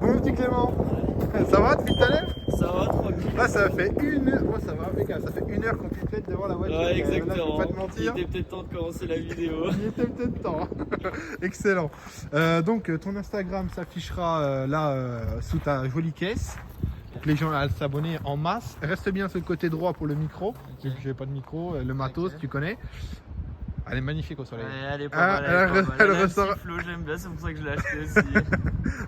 Bon petit Clément, ça va depuis tout à l'heure? Ça va, tranquille. Là ça fait 1 heure, moi ça va impeccable, ça fait 1 heure qu'on pipette devant la voiture. Ouais, Là, je exactement. peux pas te mentir. Il était peut-être temps de commencer la vidéo. Il était peut-être temps. Excellent. Donc ton Instagram s'affichera là sous ta jolie caisse. Donc les gens à s'abonner en masse. Reste bien sur le côté droit pour le micro. Vu que j'ai pas de micro, le matos, tu connais. Elle est magnifique au soleil. Ouais, elle est pas mal. Elle a un petit flow, j'aime bien, c'est pour ça que je l'ai acheté aussi.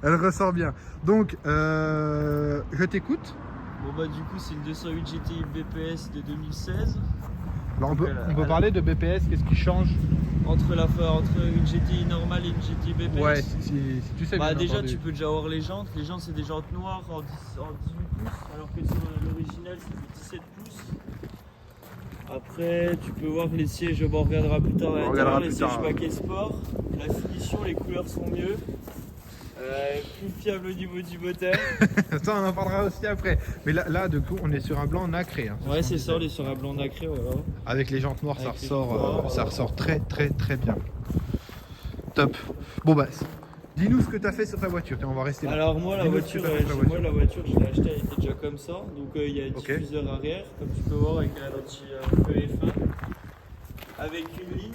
Elle ressort bien. Donc, je t'écoute. Bon bah du coup c'est une 208 GTI BPS de 2016. Alors, on peut parler de BPS, qu'est-ce qui change? Entre une GTI normale et une GTI BPS. Ouais, si tu sais Bah bien déjà entendu. tu peux déjà voir les jantes. Les jantes c'est des jantes noires en 18 pouces, alors que sur l'original c'est du 17 pouces. Après tu peux voir les sièges, on regardera plus tard à l'intérieur, les sièges paquet sport. La finition, les couleurs sont mieux. Plus fiable au niveau du moteur. Ça on en parlera aussi après. Mais là du coup on est sur un blanc nacré. Hein, Ouais c'est ça, on est sur un blanc nacré, voilà. Avec les jantes noires Avec ça ressort très bien. Top. Bon bah dis-nous ce que tu as fait sur ta voiture. Tiens, on va rester là. Alors moi la Dis-nous voiture, ce que t'as fait sur ta je l'ai achetée, elle était déjà comme ça. Donc il y a un diffuseur arrière, comme tu peux voir avec un anti-F1. Avec une ligne,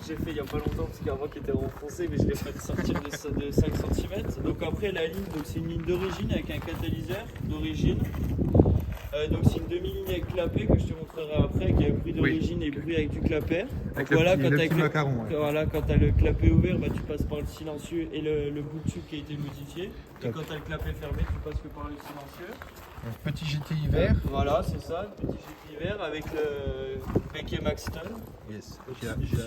j'ai fait il n'y a pas longtemps parce qu'avant qui était renfoncé, mais je l'ai fait sortir de 5 cm. Donc après la ligne, c'est une ligne d'origine avec un catalyseur d'origine. Donc c'est une demi-ligne avec clapet que je te montrerai après, qui a le bruit d'origine et le bruit avec du clapet. Avec Voilà, le petit macaron. Ouais. Voilà, quand tu as le clapet ouvert, bah, tu passes par le silencieux et le bout de tube qui a été modifié. Et quand tu as le clapet fermé, tu passes que par le silencieux. Un petit GTI vert. Voilà, c'est ça, le petit GTI vert avec le béquet Maxton. Yes,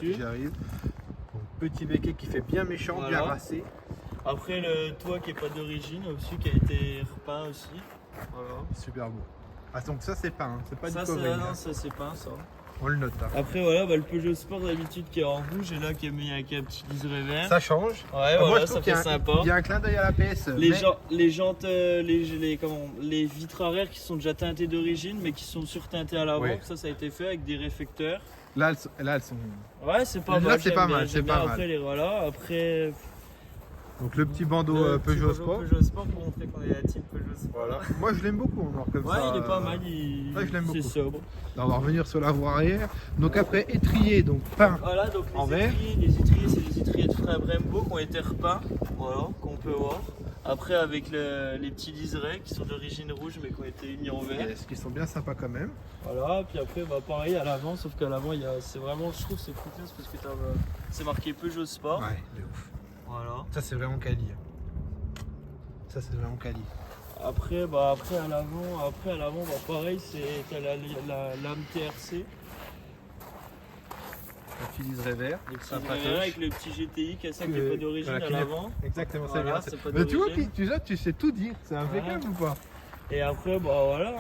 j'y arrive. Donc, petit béquet qui fait bien méchant, Voilà. bien racé. Après le toit qui est pas d'origine, aussi qui a été repeint aussi. Voilà. Super beau. Ah donc ça c'est peint, hein. C'est pas Ça du c'est covering. non, ça c'est peint ça. On le note là. Après voilà, bah, le Peugeot Sport d'habitude qui est en rouge et là qui est mis avec un petit liseré vert. Ça change. Ouais, Moi, voilà, je ça trouve fait qu'il sympa. Il y a un clin d'œil à la PS. Les jantes, les vitres arrière qui sont déjà teintées d'origine mais qui sont surteintées à l'avant, Ouais. ça a été fait avec des réflecteurs. Là, elles sont. Ouais, c'est pas Là, mal. c'est pas j'aime bien, mal, c'est j'aime pas bien. mal. Après, Donc le petit bandeau le Peugeot petit Sport. Peugeot Sport pour montrer qu'on est la team Peugeot Sport. Voilà. Moi je l'aime beaucoup encore comme Ouais, ça. il est pas mal, Ouais, je l'aime c'est beaucoup. sobre. Là, on va revenir sur la voie arrière. Donc après étrier, donc peint. Voilà, donc En vert. les étriers, c'est des étriers de frein Brembo qui ont été repeints, voilà, qu'on peut voir. Après avec les petits liserés qui sont d'origine rouge mais qui ont été unis en vert. Yes, qui sont bien sympas quand même. Voilà, puis après bah pareil à l'avant, sauf qu'à l'avant c'est vraiment, je trouve c'est plus classe parce que c'est marqué Peugeot Sport. Ouais, de ouf. Voilà. Ça c'est vraiment quali. Ça c'est vraiment quali. Après à l'avant, bah pareil, t'as la lame TRC. Un petit liseré vert. Avec le petit GTI qui est pas d'origine voilà, à l'avant. Exactement, c'est Voilà, bien. c'est pas Mais tu vois, d'origine. tu sais tout dire. C'est impeccable ou pas? Et après, bah voilà,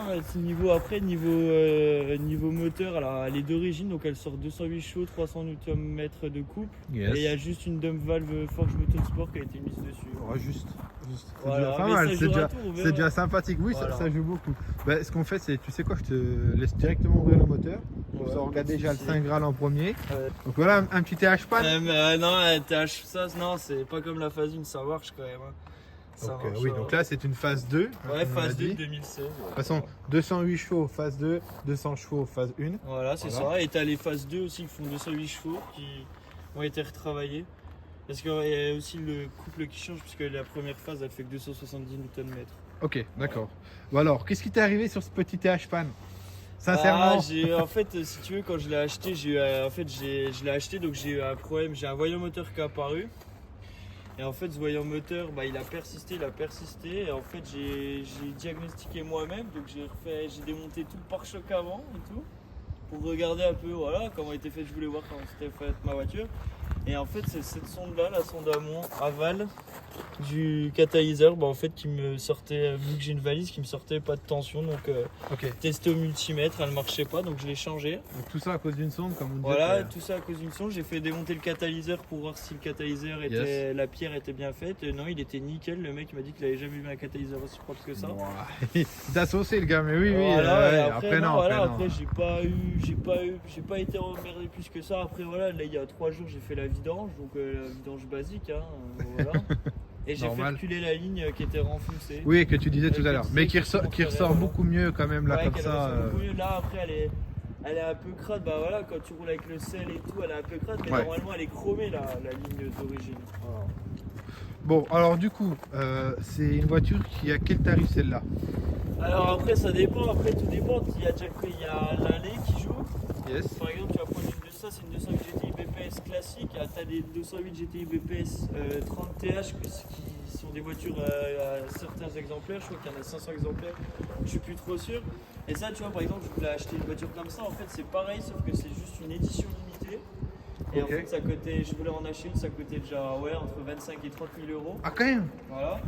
niveau moteur, alors elle est d'origine, donc elle sort 208 chevaux, 300 Nm de couple. Yes. Et il y a juste une dump valve Forge Motorsport qui a été mise dessus. Oh, juste. C'est Voilà, déjà pas mais mal, ça c'est jouera déjà, tout, on verra. c'est déjà sympathique. Oui, Voilà. ça joue beaucoup. Bah, ce qu'on fait, c'est, tu sais quoi, je te laisse directement ouvrir le moteur. Comme ça, on regarde déjà le Saint Graal en premier. Donc voilà, un petit TH pan. Non, ça, non, c'est pas comme la phase 1, ça marche quand même. Hein. Ça Donc, marche, oui, donc là, c'est une phase 2. Ouais, comme on phase l'a 2 dit. 2016. De toute façon, 208 chevaux, phase 2, 200 chevaux, phase 1. Voilà, c'est Voilà. ça. Et t'as les phases 2 aussi qui font 208 chevaux qui ont été retravaillés. Parce qu'il y a aussi le couple qui change, puisque la première phase elle fait que 270 Nm. Ok, d'accord. Bon alors, qu'est-ce qui t'est arrivé sur ce petit TH pan? Sincèrement. En fait, si tu veux, quand je l'ai acheté, je l'ai acheté, donc j'ai eu un problème. J'ai un voyant moteur qui est apparu. Et en fait, ce voyant moteur, bah, il a persisté. Et en fait, j'ai diagnostiqué moi-même. Donc j'ai démonté tout le pare-choc avant et tout. Pour regarder un peu voilà, comment était fait. Je voulais voir comment c'était fait ma voiture. Et en fait, c'est cette sonde-là, la sonde amont aval du catalyseur, bah, en fait, qui me sortait, vu que j'ai une valise, qui me sortait pas de tension. Donc, Ok. testé au multimètre, elle marchait pas, donc je l'ai changé. Donc tout ça à cause d'une sonde, comme on dit. Voilà, tout ça à cause d'une sonde. J'ai fait démonter le catalyseur pour voir si le catalyseur était, la pierre était bien faite. Et non, il était nickel. Le mec m'a dit qu'il avait jamais vu un catalyseur aussi propre que ça. Il t'a saucé le gars, mais oui, oui. Voilà, et après, non. après j'ai pas été emmerdé plus que ça. Après voilà, là il y a 3 jours j'ai fait la vidange, donc la vidange basique, hein, voilà. Et j'ai fait Normal. reculer la ligne qui était renfoncée. Oui, que tu disais tout à l'heure. Mais qui exactement ressort voilà. beaucoup mieux quand même là Ouais, comme qu'elle ça. ressort beaucoup mieux. Là, après, elle est un peu crade. Bah voilà, quand tu roules avec le sel et tout, elle est un peu crade. Mais Ouais. normalement, elle est chromée, la ligne d'origine. Voilà. Bon, alors du coup, c'est une voiture qui a quel tarif celle-là? Alors après, ça dépend. Après, tout dépend. Il y a déjà il y a l'allée qui joue. Yes. Par exemple, tu vas prendre une de ça, c'est une 208 GTI BPS classique. Tu as des 208 GTI BPS 30 TH qui sont des voitures à certains exemplaires. Je crois qu'il y en a 500 exemplaires. Je suis plus trop sûr. Et ça, tu vois, par exemple, je voulais acheter une voiture comme ça. En fait, c'est pareil, sauf que c'est juste une édition limitée. Et Ok. en fait, ça coûtait, je voulais en acheter une, ça coûtait déjà ouais, entre 25 et 30 000 euros. Ah quand même. Voilà.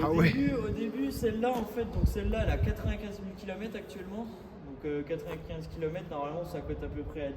Ah ouais. Au début, celle-là, en fait, donc celle-là, elle a 95 000 km actuellement. Donc 95 km, normalement, ça coûte à peu près à 17-18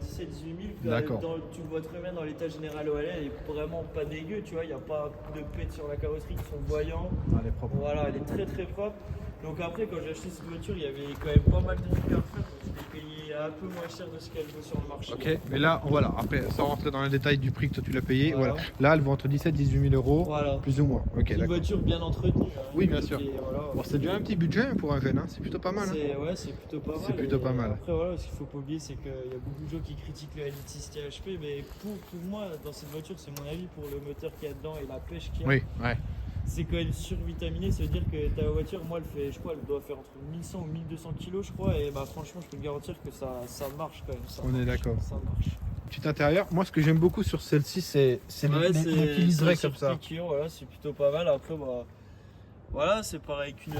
000. D'accord. Tu le vois très bien dans l'état général où elle est vraiment pas dégueu, tu vois. Il n'y a pas de pète sur la carrosserie qui sont voyants. Ah, elle est propre. Voilà, elle est très très propre. Donc après, quand j'ai acheté cette voiture, il y avait quand même pas mal de trucs à faire. Donc je l'ai payé un peu moins cher de ce qu'elle vaut sur le marché. Ok, mais là, voilà, après, sans rentrer dans les détails du prix que toi tu l'as payé, Voilà. voilà. Là, elle vaut entre 17 et 18 000 euros, Voilà. plus ou moins. Ok, Une d'accord. voiture bien entretenue. Hein. Oui, bien sûr. Et voilà. Bon, c'est déjà un petit budget hein, pour un jeune, hein. C'est plutôt pas mal. Hein. Ouais, c'est plutôt pas mal. C'est plutôt pas mal. Après, voilà, ce qu'il faut pas oublier, c'est qu'il y a beaucoup de gens qui critiquent le L6 THP, mais pour moi, dans cette voiture, c'est mon avis pour le moteur qu'il y a dedans et la pêche qu'il y a. Oui, ouais. C'est quand même survitaminé, ça veut dire que ta voiture, moi, je crois, elle doit faire entre 1100 ou 1200 kg, je crois, et bah franchement, je peux te garantir que ça marche quand même. On est d'accord. Ça marche. Petit intérieur, moi ce que j'aime beaucoup sur celle-ci, c'est Ouais, l'équilibré comme ça. piqûre, voilà, c'est plutôt pas mal. Après, bah, voilà, c'est pareil qu'une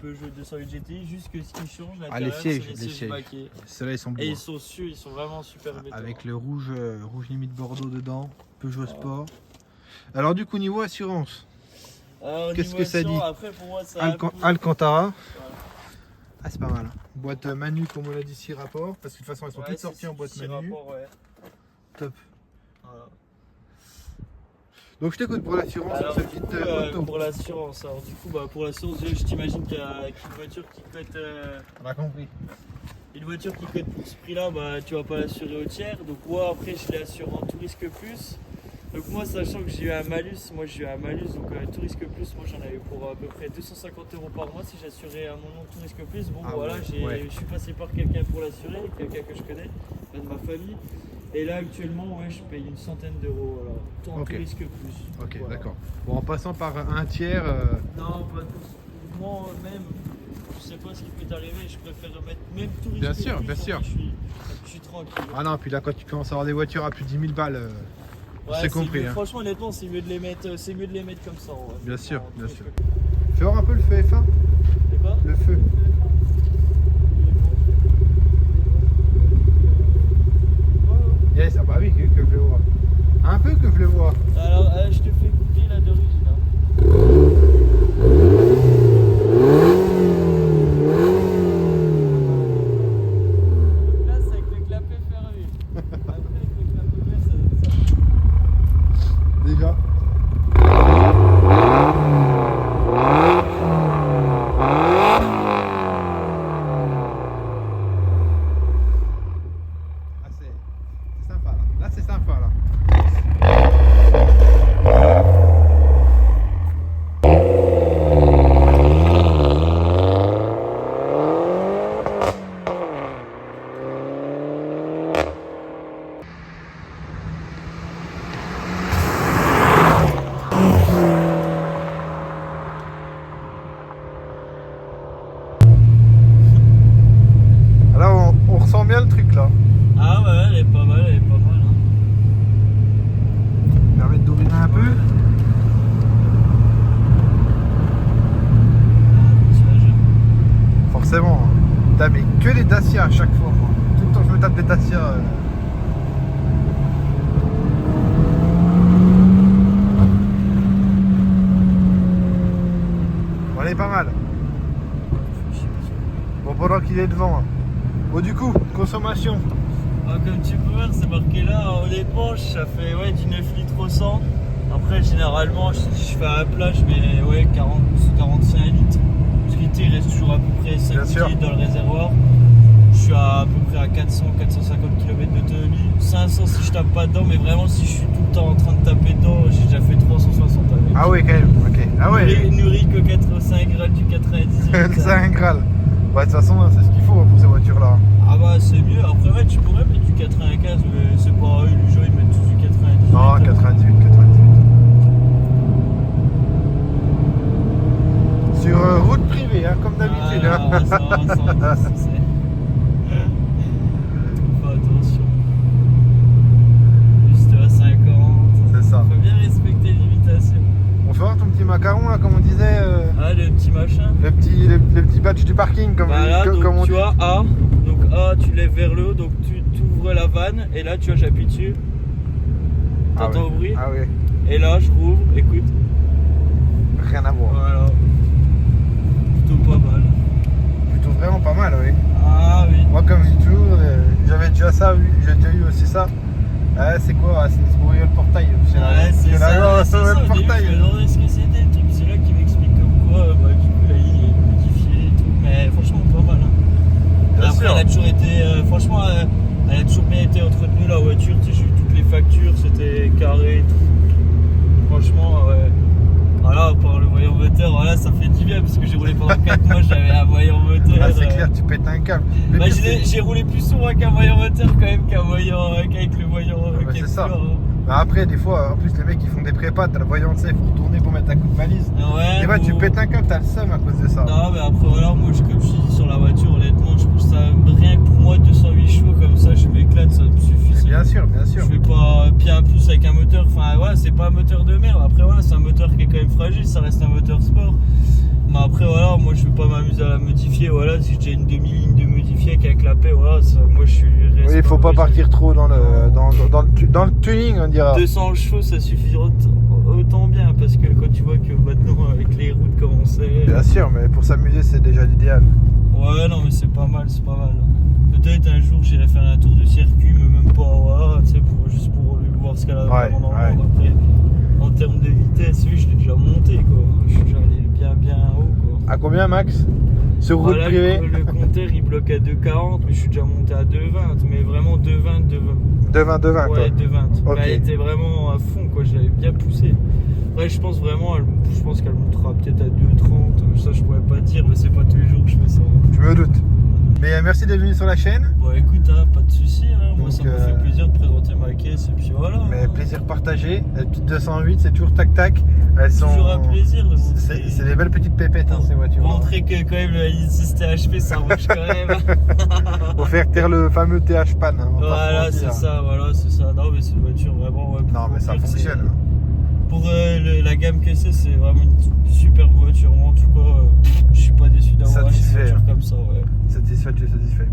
Peugeot 208 GTI, juste que ce qui change, l'intérieur, sièges, c'est les les sièges sièges. baquets. Ceux-là, ils sont beaux. Et ils sont sûrs, ils sont vraiment super béton. Avec le rouge limite Bordeaux dedans, Peugeot Sport. Alors du coup, niveau assurance, Alors, qu'est-ce niveau que ça dit? Après, pour moi, ça a un peu- Alcantara. Voilà. Ah, c'est pas mal. Hein. Boîte Manu, comme on l'a dit, 6 rapports. Parce que de toute façon, elles sont Ouais, toutes c'est sorties en boîte 6 Manu. rapports, ouais. Top. Voilà. Donc je t'écoute pour l'assurance sur Alors, cette du petite coup, auto. pour l'assurance, alors du coup, bah, pour l'assurance, déjà, je t'imagine qu'une voiture qui coûte On a compris. une voiture qui coûte pour ce prix-là, bah, tu vas pas l'assurer au tiers. Donc moi, après, je l'ai assuré en tout risque plus. Donc moi, sachant que j'ai eu un malus, donc tout risque plus, moi j'en avais pour à peu près 250 euros par mois si j'assurais à mon nom tout risque plus. Bon, Ah voilà, ouais. je suis passé par quelqu'un pour l'assurer, quelqu'un que je connais, de ma famille. Et là, actuellement, ouais, je paye une centaine d'euros, voilà, tout en Ok. tout risque plus. Ok, Voilà. d'accord. Bon, en passant par un tiers. Non, pas tous. Moi, même, je sais pas ce qui peut t'arriver, je préfère mettre même tout risque Bien plus. sûr, bien sûr. Je suis tranquille. Ah non, puis là, quand tu commences à avoir des voitures à plus de 10 000 balles, Ouais, c'est compris. mieux. Hein. Franchement, honnêtement, c'est mieux de les mettre comme ça. Ouais. Bien sûr, En bien tout sûr. risque plus. Fais voir un peu le feu F1. C'est quoi? Le feu. Yes, ah bah oui, que je le vois. Un peu que je le vois. Alors, je te fais goûter la d'origine. Hein. Donc là, c'est avec le clapet fermé. Après, avec le clapet ouvert, ça donne ça. Déjà. Ah, c'est sympa là. Là, c'est sympa là. Là, on ressent bien le truc là. Ah ouais, elle est pas mal, Hein. Permet de douriner un peu. Forcément. T'as mais que des Dacia à chaque fois. Moi. Tout le temps je me tape des Dacia. Bon, elle est pas mal. Bon, pendant qu'il est devant. Hein. Bon, du coup, consommation. Ah, comme tu peux voir, c'est marqué là en épanche, ça fait ouais, du 9 litres au 100. Après, généralement, si je fais un plat, je mets ouais, 45 litres. Parce qu'il il reste toujours à peu près 5 Bien sûr. litres dans le réservoir. Je suis à peu près à 400-450 km d'autonomie. 500 si je tape pas dedans, mais vraiment, si je suis tout le temps en train de taper dedans, j'ai déjà fait 360 avec. Ah oui, quand même, ok. Ah ouais. Nourri que 85 Graal du 98. C'est un Graal. Ouais, de toute façon, c'est ce qu'il faut pour ces voitures-là. Ah bah c'est mieux. Après ouais, tu pourrais mettre du 95, mais c'est pas eux, les gens ils mettent tous du 98. Non, 98. Sur route privée, hein, comme d'habitude. Ah, Hein. ça va, c'est. Fais attention. Juste à 50. C'est ça. Faut bien respecter les limitations. On fait voir ton petit macaron, là, comme on disait. Ah, le petit machin. Le petit badge du parking, comme, Voilà, donc comme on tu dit. vois A, donc A, tu lèves vers le haut, donc tu ouvres la vanne, et là tu vois, j'appuie dessus. Ah T'entends oui. le bruit? Ah oui. Et là je rouvre, écoute. Rien à voir. Voilà. Plutôt pas mal. Plutôt vraiment pas mal, oui. Ah oui. Moi, comme je dis toujours, j'avais déjà ça, j'ai déjà eu aussi ça. C'est quoi? C'est pour ouvrir le portail. Ouais, c'est ça. là, C'est ça, le au début, portail. je me demandais ce que c'était le truc, c'est là qu'il m'explique comme quoi, bah, du coup, là, il est modifié et tout. Mais franchement, pas mal. Hein. Bien Après, sûr. elle a toujours été, franchement, elle a toujours bien été entretenue, la voiture. Tu sais, j'ai eu toutes les factures, c'était carré et tout. Franchement, ouais. Voilà, par le voyant moteur, voilà, ça fait du bien parce que j'ai roulé pendant 4 mois, j'avais un voyant moteur. Ah, c'est clair, tu pètes un câble. Mais Bah, pire, c'est- j'ai roulé plus souvent avec un voyant moteur quand même qu'avec le voyant bah, qui est c'est ça. pur, hein. Bah, après, des fois, en plus, les mecs ils font des prépas, t'as le voyant, tu sais, faut tourner pour mettre un coup de balise. Ouais, Des fois, tu bon. pètes un câble, t'as le seum à cause de ça. Non, mais après, voilà, moi, comme je dis sur la voiture, honnêtement, je trouve ça rien que pour moi, 208 chevaux comme ça, je m'éclate, ça me suffit. Mais ça. bien sûr, bien sûr. Je fais pas bien plus avec un moteur, enfin, ouais, c'est pas un moteur de merde. Après, voilà, c'est un moteur qui est quand même fragile, ça reste un moteur sport. Mais après, voilà, moi, je vais pas m'amuser à la modifier. Voilà, si j'ai une demi-ligne de modifier avec la paix, voilà, ça, moi, je suis. Oui, il faut pas partir trop dans le tuning, on dira. 200 chevaux, ça suffit autant bien parce que quand tu vois que maintenant, avec les routes comme on sait. Bien sûr, mais pour s'amuser, c'est déjà l'idéal. Ouais, non, mais c'est pas mal, c'est pas mal. Peut-être un jour j'irai faire un tour de circuit, mais même pas, voilà, tu sais, juste pour voir ce qu'elle a Ouais, vraiment dans ouais. le monde. Après, en termes de vitesse, oui, je l'ai déjà monté, quoi. Je suis déjà allé bien haut, quoi. À combien, Max? Sur route Voilà, privée? le compteur il bloque à 2,40, mais je suis déjà monté à 2,20, mais vraiment 2,20. 2,20, Ouais, quoi. 2,20. Ok. Mais elle était vraiment à fond, quoi. Je l'avais bien poussé. Après, je pense vraiment, je pense qu'elle montera peut-être à 2,30. Ça, je pourrais pas dire, mais c'est pas tous les jours que je fais ça. Je me doute. Mais merci d'être venu sur la chaîne. Bon, écoute, hein, pas de soucis. Hein. Moi, Donc, ça me fait plaisir de présenter ma caisse et puis voilà. Mais plaisir partagé. La petite 208, c'est toujours tac-tac. Elles sont. Toujours un plaisir de montrer. C'est des belles petites pépettes, hein, ces voitures. Montrer que quand même le système HP ça marche quand même. Faut faire taire le fameux TH pan. Hein, on va pas se Voilà, mentir. c'est ça, voilà, c'est ça. Non, mais c'est une voiture vraiment. Ouais, Non, mais ça dire, fonctionne. Pour la gamme que c'est vraiment une superbe voiture. Moi, en tout cas, je suis pas déçu d'avoir acheté une Satisfait, voiture hein. comme ça. Ouais. Satisfait, tu es satisfait.